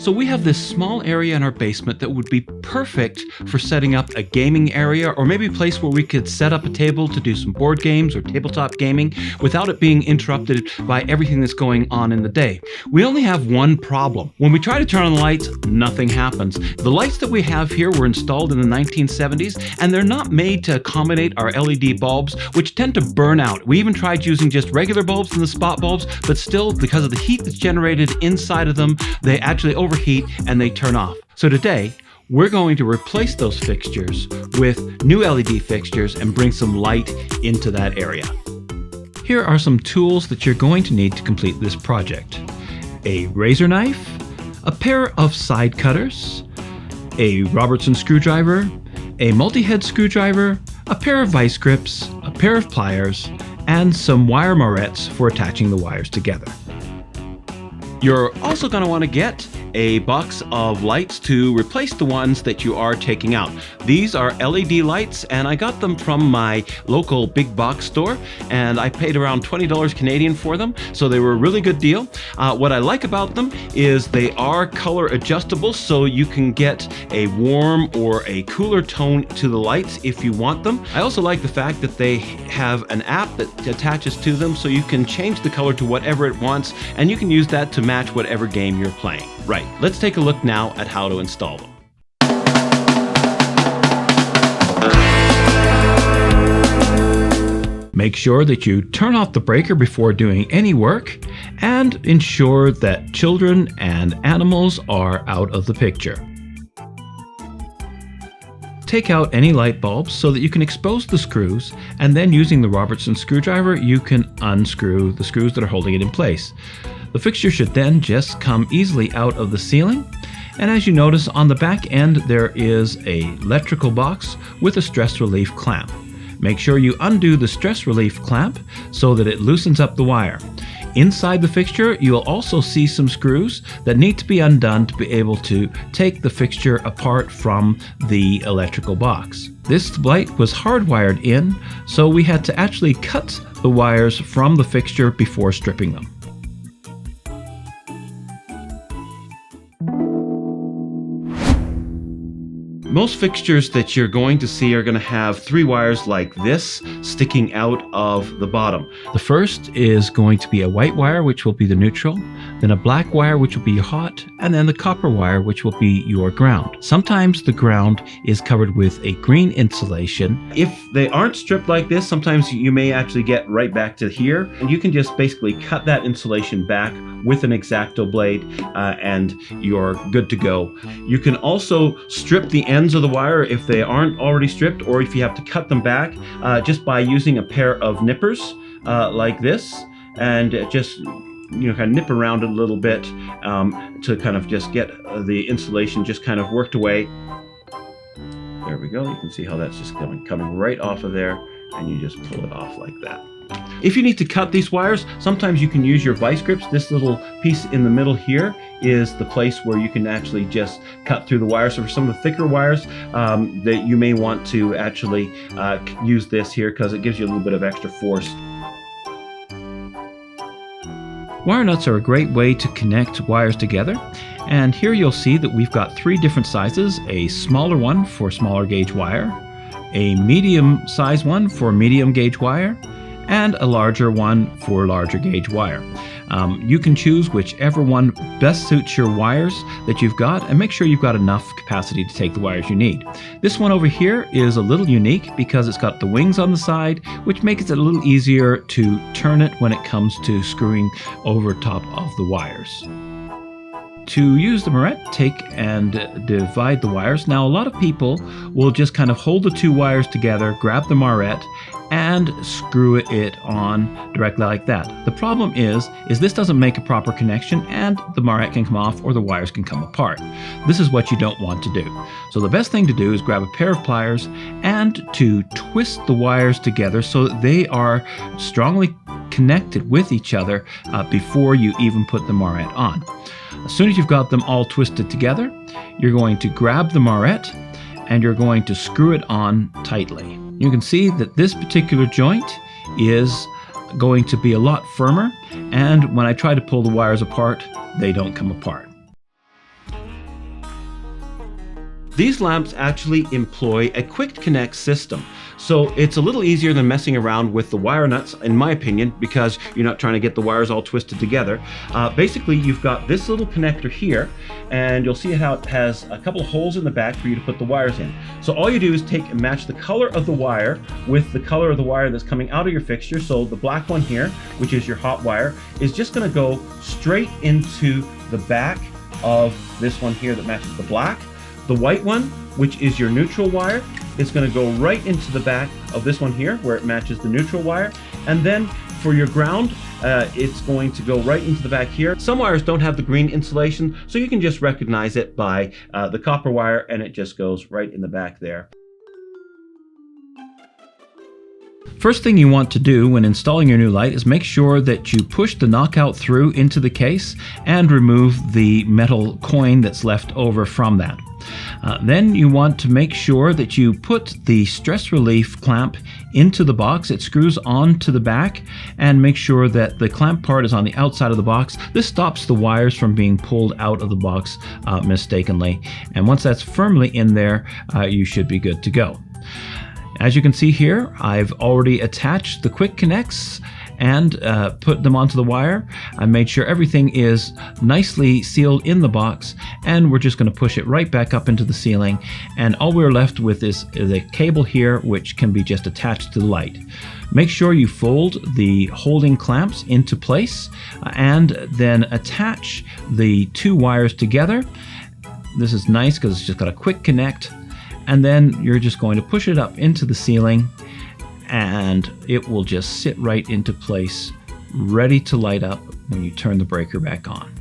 So we have this small area in our basement that would be perfect for setting up a gaming area, or maybe a place where we could set up a table to do some board games or tabletop gaming without it being interrupted by everything that's going on in the day. We only have one problem. When we try to turn on the lights, nothing happens. The lights that we have here were installed in the 1970s, and they're not made to accommodate our LED bulbs, which tend to burn out. We even tried using just regular bulbs and the spot bulbs, but still, because of the heat that's generated inside of them, they actually overheat and they turn off. So today, we're going to replace those fixtures with new LED fixtures and bring some light into that area. Here are some tools that you're going to need to complete this project. A razor knife, a pair of side cutters, a Robertson screwdriver, a multi-head screwdriver, a pair of vice grips, a pair of pliers, and some wire morettes for attaching the wires together. You're also going to want to get a box of lights to replace the ones that you are taking out. These are LED lights, and I got them from my local big box store, and I paid around $20 Canadian for them, so they were a really good deal. What I like about them is they are color adjustable, so you can get a warm or a cooler tone to the lights if you want them. I also like the fact that they have an app that attaches to them, so you can change the color to whatever it wants, and you can use that to match whatever game you're playing. Right, let's take a look now at how to install them. Make sure that you turn off the breaker before doing any work, and ensure that children and animals are out of the picture. Take out any light bulbs so that you can expose the screws, and then using the Robertson screwdriver you can unscrew the screws that are holding it in place. The fixture should then just come easily out of the ceiling, and as you notice on the back end there is an electrical box with a stress relief clamp. Make sure you undo the stress relief clamp so that it loosens up the wire. Inside the fixture you'll also see some screws that need to be undone to be able to take the fixture apart from the electrical box. This light was hardwired in, so we had to actually cut the wires from the fixture before stripping them. Most fixtures that you're going to see are going to have three wires like this sticking out of the bottom. The first is going to be a white wire, which will be the neutral, then a black wire, which will be your hot, and then the copper wire, which will be your ground. Sometimes the ground is covered with a green insulation. If they aren't stripped like this, sometimes you may actually get right back to here, and you can just basically cut that insulation back with an X-Acto blade and you're good to go. You can also strip the ends of the wire if they aren't already stripped, or if you have to cut them back just by using a pair of nippers like this, and just kind of nip around it a little bit to kind of just get the insulation just kind of worked away. There we go. You can see how that's just coming right off of there, and you just pull it off like that. If you need to cut these wires, sometimes you can use your vice grips. This little piece in the middle here is the place where you can actually just cut through the wires. So for some of the thicker wires that you may want to actually use this here, because it gives you a little bit of extra force. Wire nuts are a great way to connect wires together, and here you'll see that we've got three different sizes: a smaller one for smaller gauge wire, a medium size one for medium gauge wire, and a larger one for larger gauge wire. You can choose whichever one best suits your wires that you've got, and make sure you've got enough capacity to take the wires you need. This one over here is a little unique because it's got the wings on the side, which makes it a little easier to turn it when it comes to screwing over top of the wires. To use the moret, take and divide the wires. Now, a lot of people will just kind of hold the two wires together, grab the moret, and screw it on directly like that. The problem is this doesn't make a proper connection, and the moret can come off or the wires can come apart. This is what you don't want to do. So the best thing to do is grab a pair of pliers and to twist the wires together so that they are strongly connected with each other before you even put the moret on. As soon as you've got them all twisted together, you're going to grab the moret and you're going to screw it on tightly. You can see that this particular joint is going to be a lot firmer, and when I try to pull the wires apart, they don't come apart. These lamps actually employ a quick connect system. So it's a little easier than messing around with the wire nuts, in my opinion, because you're not trying to get the wires all twisted together. Basically, you've got this little connector here, and you'll see how it has a couple of holes in the back for you to put the wires in. So all you do is take and match the color of the wire with the color of the wire that's coming out of your fixture. So the black one here, which is your hot wire, is just going to go straight into the back of this one here that matches the black. The white one, which is your neutral wire, is going to go right into the back of this one here where it matches the neutral wire. And then for your ground, it's going to go right into the back here. Some wires don't have the green insulation, so you can just recognize it by the copper wire, and it just goes right in the back there. First thing you want to do when installing your new light is make sure that you push the knockout through into the case and remove the metal coin that's left over from that. Then you want to make sure that you put the stress relief clamp into the box. It screws on to the back, and make sure that the clamp part is on the outside of the box. This stops the wires from being pulled out of the box mistakenly. And once that's firmly in there, you should be good to go. As you can see here, I've already attached the quick connects and put them onto the wire. I made sure everything is nicely sealed in the box, and we're just going to push it right back up into the ceiling, and all we're left with is the cable here, which can be just attached to the light. Make sure you fold the holding clamps into place and then attach the two wires together. This is nice because it's just got a quick connect, and then you're just going to push it up into the ceiling, and it will just sit right into place, ready to light up when you turn the breaker back on.